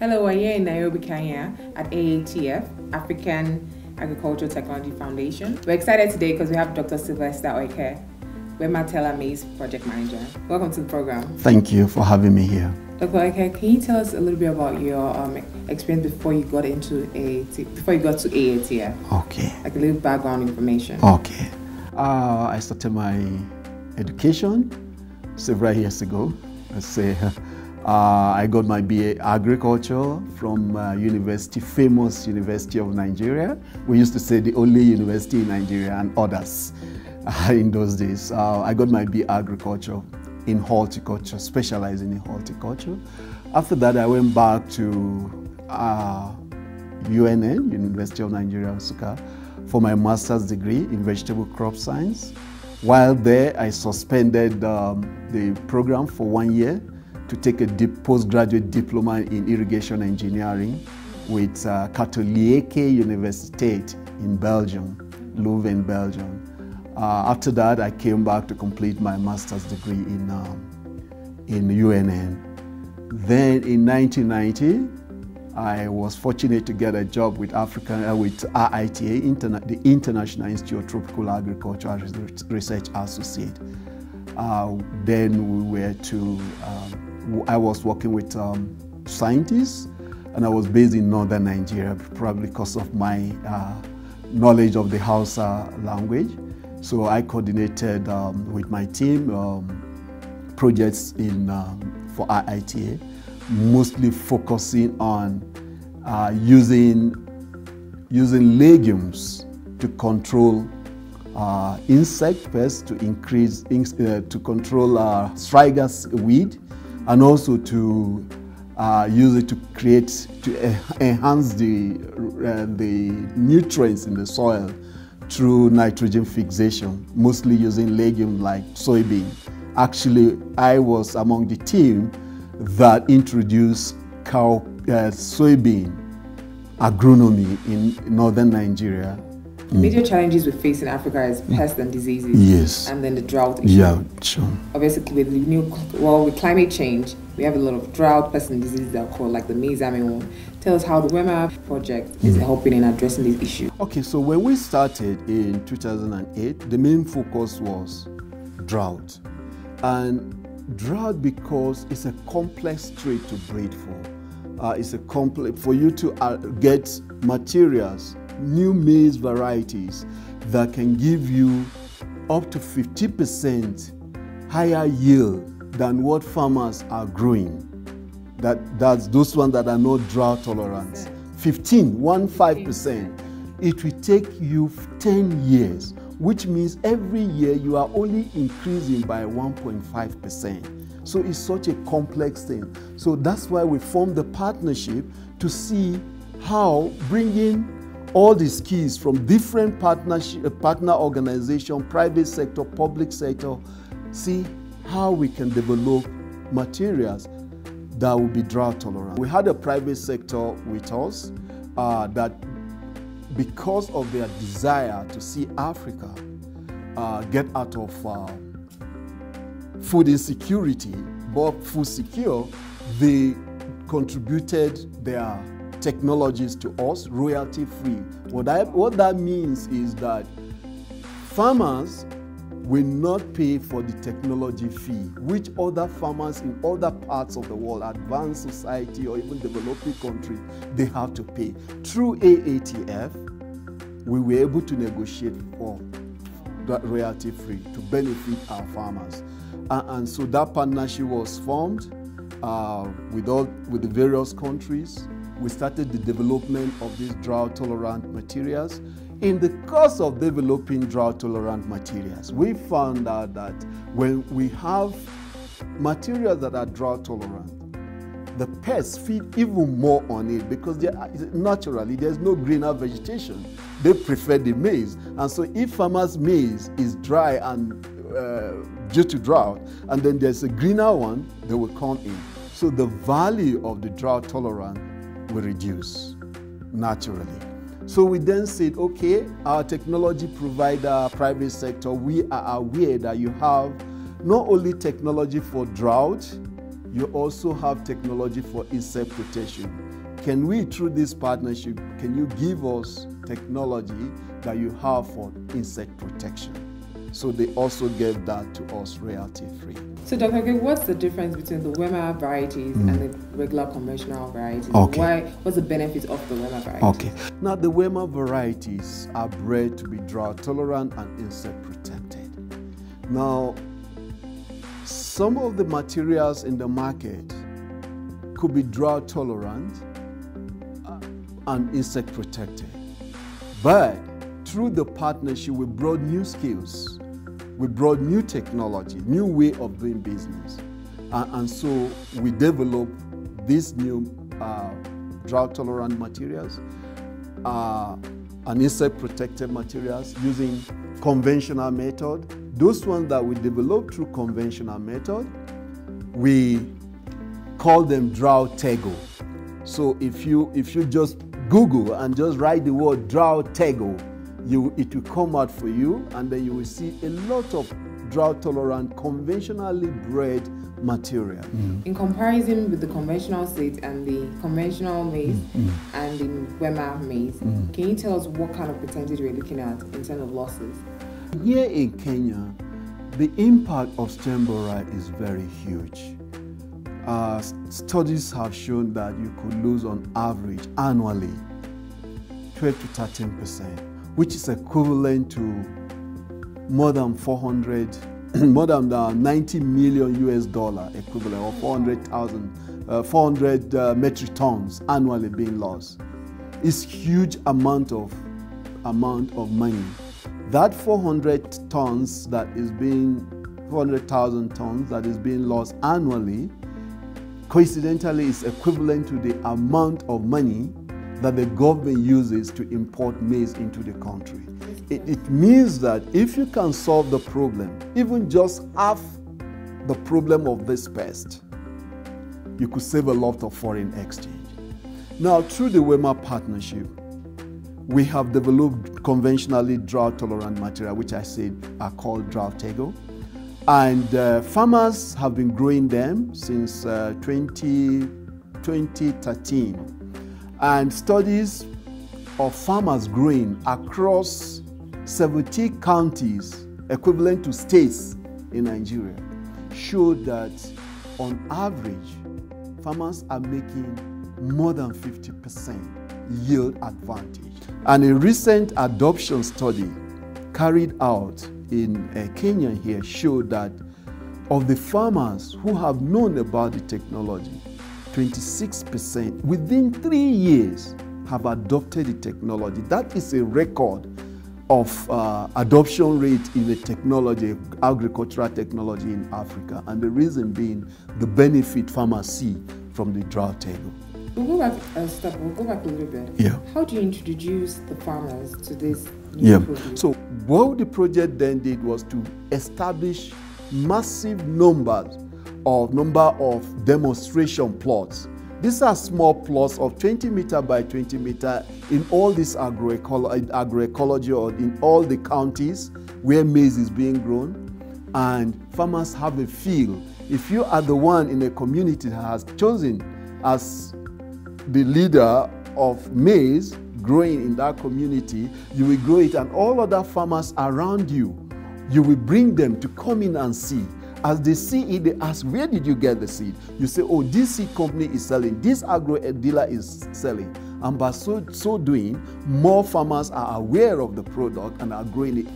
Hello, we're here in Nairobi, Kenya at AATF, African Agricultural Technology Foundation. We're excited today because we have Dr. Sylvester Oikeh, WEMA-TELA Maize Project Manager. Welcome to the program. Thank you for having me here. Dr. Oikeh, can you tell us a little bit about your experience before you got to AATF? Okay. Like a little background information. Okay. I started my education several years ago. Let's say I got my BA Agriculture from famous University of Nigeria. We used to say the only university in Nigeria and others in those days. I got my BA Agriculture in horticulture, specializing in horticulture. After that, I went back to UNN, University of Nigeria, Nsukka, for my master's degree in vegetable crop science. While there, I suspended the program for 1 year to take a postgraduate diploma in irrigation engineering with Katholieke Universiteit in Belgium, Leuven, Belgium. After that, I came back to complete my master's degree in UNN. Then in 1990, I was fortunate to get a job with IITA, the International Institute of Tropical Agriculture Research Associate. Then I was working with scientists, and I was based in northern Nigeria, probably because of my knowledge of the Hausa language. So I coordinated with my team projects for IITA, mostly focusing on using legumes to control insect pests, to control strigas weed, and also to use it to enhance the nutrients in the soil through nitrogen fixation, mostly using legumes like soybean. Actually, I was among the team that introduced soybean agronomy in northern Nigeria. Major challenges we face in Africa is pests and diseases. Yes. And then the drought issue. Yeah, sure. Obviously, with climate change, we have a lot of drought, pests and diseases that are called like the maize armyworm. Tell us how the WEMA project is helping in addressing this issue. Okay, so when we started in 2008, the main focus was drought. And drought because it's a complex trait to breed for. It's a complex, for you to get materials, new maize varieties that can give you up to 50% higher yield than what farmers are growing. That's those ones that are not drought tolerant. 15%. It will take you 10 years, which means every year you are only increasing by 1.5%. So it's such a complex thing. So that's why we formed the partnership to see how bringing all these keys from different partner organizations, private sector, public sector, see how we can develop materials that will be drought tolerant. We had a private sector with us that, because of their desire to see Africa get out of food insecurity, but food secure, they contributed their technologies to us royalty free. What that means is that farmers will not pay for the technology fee, which other farmers in other parts of the world, advanced society or even developing countries, they have to pay. Through AATF, we were able to negotiate for that royalty free to benefit our farmers. And so that partnership was formed with the various countries. We started the development of these drought-tolerant materials. In the course of developing drought-tolerant materials, we found out that when we have materials that are drought-tolerant, the pests feed even more on it because naturally there's no greener vegetation. They prefer the maize. And so if farmers' maize is dry and due to drought, and then there's a greener one, they will come in. So the value of the drought-tolerant will reduce naturally. So we then said, okay, our technology provider, private sector, we are aware that you have not only technology for drought, you also have technology for insect protection. can we, through this partnership, can you give us technology that you have for insect protection? So they also gave that to us royalty-free. So Dr. Oikeh, what's the difference between the WEMA varieties and the regular conventional varieties? Okay. What's the benefit of the WEMA varieties? Okay. Now the WEMA varieties are bred to be drought tolerant and insect protected. Now, some of the materials in the market could be drought tolerant and insect protected. But through the partnership, we brought new skills. We brought new technology, new way of doing business. And so we developed these new drought-tolerant materials and insect-protected materials using conventional method. Those ones that we developed through conventional method, we call them drought-tego. So if you just Google and just write the word drought-tego, it will come out for you, and then you will see a lot of drought-tolerant, conventionally bred material. In comparison with the conventional seeds and the conventional maize and the WEMA maize, can you tell us what kind of percentage we're looking at in terms of losses? Here in Kenya, the impact of stem borer is very huge. Studies have shown that you could lose on average annually 12 to 13%. Which is equivalent to more than 90 million US dollar equivalent, or 400 metric tons annually being lost. It's huge amount of money. That 400,000 tons that is being lost annually, coincidentally is equivalent to the amount of money that the government uses to import maize into the country. It means that if you can solve the problem, even just half the problem of this pest, you could save a lot of foreign exchange. Now, through the WEMA partnership, we have developed conventionally drought-tolerant material, which I said are called drought-tego. And farmers have been growing them since 2013. And studies of farmers growing across 70 counties, equivalent to states in Nigeria, showed that on average, farmers are making more than 50% yield advantage. And a recent adoption study carried out in Kenya here showed that of the farmers who have known about the technology, 26% within 3 years have adopted the technology. That is a record of adoption rate in the technology, agricultural technology in Africa. And the reason being the benefit farmers see from the drought-tego. We'll go back a step, we'll go back a little bit. Yeah. How do you introduce the farmers to this new produce? So what the project then did was to establish massive number of demonstration plots. These are small plots of 20 meter by 20 meter in all this agroecology or in all the counties where maize is being grown, and farmers have a feel. If you are the one in a community that has chosen as the leader of maize growing in that community, you will grow it, and all other farmers around you, you will bring them to come in and see. As they see it, they ask, where did you get the seed? You say, oh, this seed company is selling, this agro dealer is selling. And by so doing, more farmers are aware of the product and are growing it.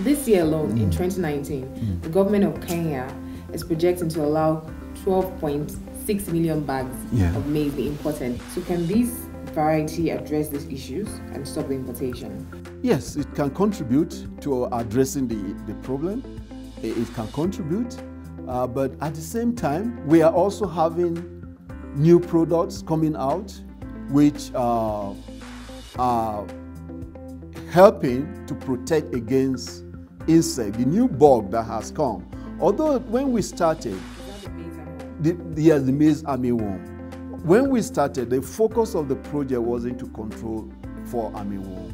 This year alone, in 2019, the government of Kenya is projecting to allow 12.6 million bags of maize be imported. So can this variety address these issues and stop the importation? Yes, it can contribute to addressing the problem. It can contribute, but at the same time, we are also having new products coming out which are helping to protect against insect, the new bug that has come. Although when we started, the maize armyworm. When we started, the focus of the project wasn't to control for armyworm,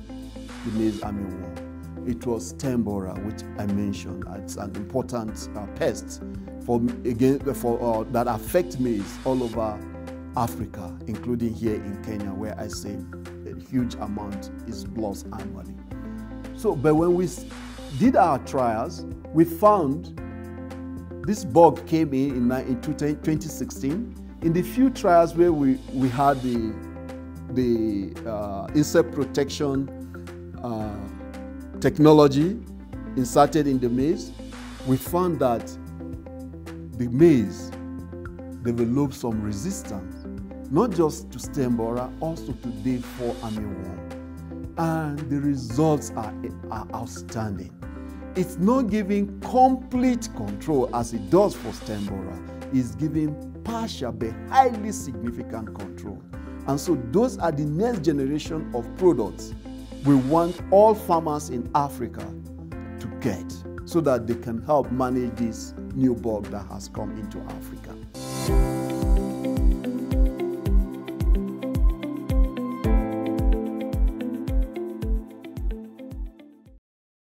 the maize armyworm. It was stem borer, which I mentioned. It's an important pest that affects maize all over Africa, including here in Kenya, where I say a huge amount is lost annually. So, but when we did our trials, we found this bug came in 2016. In the few trials where we had the insect protection technology inserted in the maize, we found that the maize developed some resistance, not just to stem borer, also to day 4 armyworm. And the results are outstanding. It's not giving complete control as it does for stem borer. It's giving partial but highly significant control. And so those are the next generation of products we want all farmers in Africa to get so that they can help manage this new bug that has come into Africa.